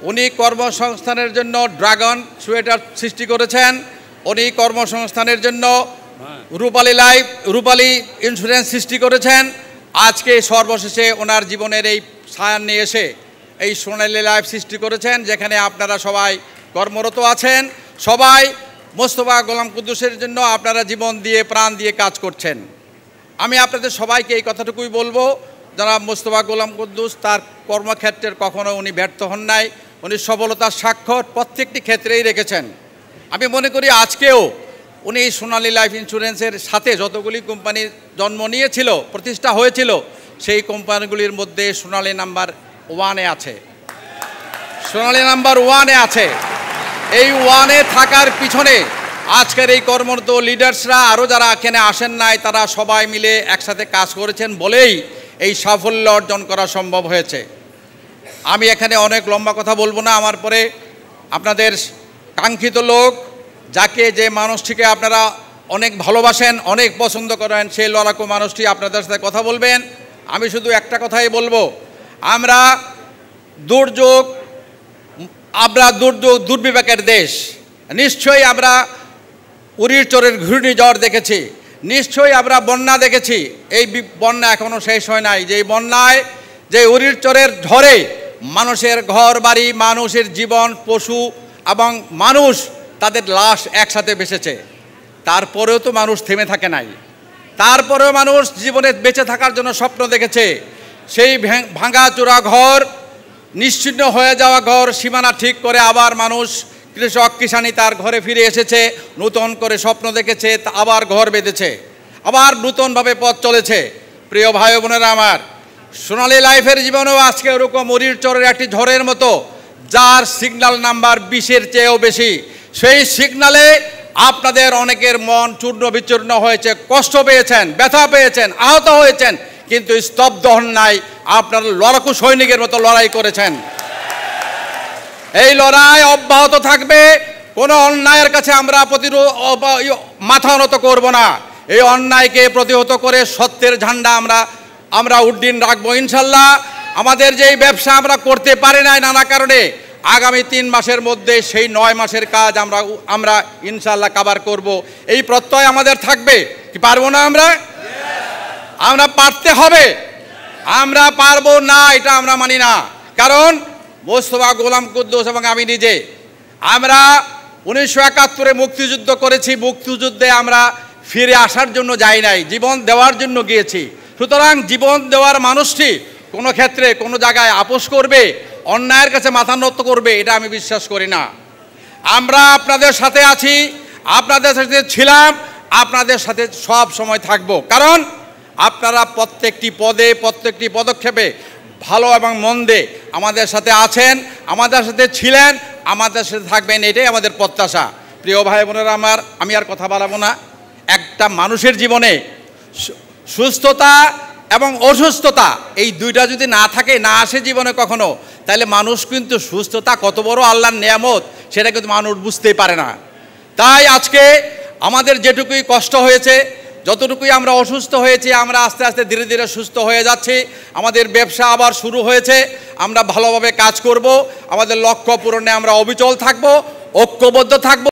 উনি কর্মসংস্থানের জন্য ড্রাগন সোয়েটার সৃষ্টি করেছেন, উনি কর্মসংস্থানের জন্য রূপালী ইন্স্যুরেন্স সৃষ্টি করেছেন। আজকে সর্বশেষে ওনার জীবনের এই ছায়ান নিয়ে এসে এই সোনালী লাইফ সৃষ্টি করেছেন, যেখানে আপনারা সবাই কর্মরত আছেন। সবাই মোস্তফা গোলাম কুদ্দুসের জন্য আপনারা জীবন দিয়ে প্রাণ দিয়ে কাজ করছেন। আমি আপনাদের সবাইকে এই কথাটুকুই বলবো, জনাব মোস্তফা গোলাম কুদ্দুস তার কর্মক্ষেত্রের কখনো উনি ব্যর্থ হন নাই। উনি সফলতার স্বাক্ষর প্রত্যেকটি ক্ষেত্রেই রেখেছেন। আমি মনে করি আজকেও উনি সোনালী লাইফ ইন্স্যুরেন্সের সাথে যতগুলি কোম্পানি জন্ম নিয়েছিল, প্রতিষ্ঠা হয়েছিল, সেই কোম্পানিগুলির মধ্যে সোনালী নাম্বার 1-এ আছে। সোনালী নাম্বার 1-এ আছে। এই 1-এ থাকার পিছনে আজকের এই কর্মরত লিডার্সরা, আরও যারা এখানে আসেন নাই, তারা সবাই মিলে একসাথে কাজ করেছেন বলেই এই সাফল্য অর্জন করা সম্ভব হয়েছে। আমি এখানে অনেক লম্বা কথা বলবো না। আমার পরে আপনাদের কাঙ্ক্ষিত লোক, যাকে যে মানুষটিকে আপনারা অনেক ভালোবাসেন, অনেক পছন্দ করেন, সেই লড়াকু মানুষটি আপনাদের সাথে কথা বলবেন। আমি শুধু একটা কথাই বলবো, আমরা দুর্বিপাকের দেশ। নিশ্চয়ই আমরা উরির চরের ঘূর্ণিঝড় দেখেছি, নিশ্চয়ই আমরা বন্যা দেখেছি। এই বন্যা এখনও শেষ হয় নাই। যেই বন্যায়, যে উরির চরের ঝড়ে মানুষের ঘর বাড়ি, মানুষের জীবন, পশু এবং মানুষ, তাদের লাশ একসাথে ভেসেছে। তারপরেও তো মানুষ থেমে থাকে নাই। তারপরেও মানুষ জীবনে বেঁচে থাকার জন্য স্বপ্ন দেখেছে। সেই ভাঙা চূড়া ঘর, নিশ্চিহ্ন হয়ে যাওয়া ঘর সীমানা ঠিক করে আবার মানুষ, কৃষক কিষানি তার ঘরে ফিরে এসেছে, নতুন করে স্বপ্ন দেখেছে, আবার ঘর বেঁধেছে, আবার নতুনভাবে পথ চলেছে। প্রিয় ভাই বোনেরা আমার, সোনালী লাইফের জীবনেও আজকে ওরকম উরির চরের একটি ঝড়ের মতো, যার সিগন্যাল নাম্বার 20-এর চেয়েও বেশি। সেই সিগন্যালে আপনাদের অনেকের মন চূর্ণ বিচূর্ণ হয়েছে, কষ্ট পেয়েছেন, ব্যথা পেয়েছেন, আহত হয়েছেন, কিন্তু স্তব্ধ হন নাই। আপনারা লড়াকু সৈনিকের মতো লড়াই করেছেন। এই লড়াই অব্যাহত থাকবে। কোনো অন্যায়ের কাছে আমরা মাথা নত করব না। এই অন্যায়কে প্রতিহত করে সত্যের ঝান্ডা আমরা উড্ডীন রাখবো ইনশাল্লাহ। আমাদের যেই ব্যবসা আমরা করতে পারি নাই নানা কারণে, আগামী 3 মাসের মধ্যে সেই 9 মাসের কাজ আমরা ইনশাল্লাহ কভার করব। এই প্রত্যয় আমাদের থাকবে। কি পারবো না আমরা পারতে হবে। আমরা পারবো না এটা আমরা মানি না। কারণ মোস্তফা গোলাম কুদ্দুস এবং আমি নিজে, আমরা 1971-এ মুক্তিযুদ্ধ করেছি। মুক্তিযুদ্ধে আমরা ফিরে আসার জন্য যাই নাই, জীবন দেওয়ার জন্য গিয়েছি। সুতরাং জীবন দেওয়ার মানুষটি কোনো ক্ষেত্রে কোনো জায়গায় আপোষ করবে, অন্যায়ের কাছে মাথা নত করবে, এটা আমি বিশ্বাস করি না। আমরা আপনাদের সাথে আছি, আপনাদের সাথে ছিলাম, আপনাদের সাথে সব সময় থাকব। কারণ আপনারা প্রত্যেকটি পদে, প্রত্যেকটি পদক্ষেপে, ভালো এবং মন্দে আমাদের সাথে আছেন, আমাদের সাথে ছিলেন, আমাদের সাথে থাকবেন, এটাই আমাদের প্রত্যাশা। প্রিয় ভাই বোনেরা আমার, আমি আর কথা বাড়াবো না। একটা মানুষের জীবনে সুস্থতা এবং অসুস্থতা, এই দুইটা যদি না থাকে, না আসে জীবনে কখনো, তাহলে মানুষ কিন্তু সুস্থতা কত বড় আল্লাহর নেয়ামত, সেটা কিন্তু মানুষ বুঝতেই পারে না। তাই আজকে আমাদের যেটুকুই কষ্ট হয়েছে, যতটুকুই আমরা অসুস্থ হয়েছি, আমরা আস্তে আস্তে ধীরে ধীরে সুস্থ হয়ে যাচ্ছি। আমাদের ব্যবসা আবার শুরু হয়েছে। আমরা ভালোভাবে কাজ করব। আমাদের লক্ষ্য পূরণে আমরা অবিচল থাকব, ঐক্যবদ্ধ থাকব।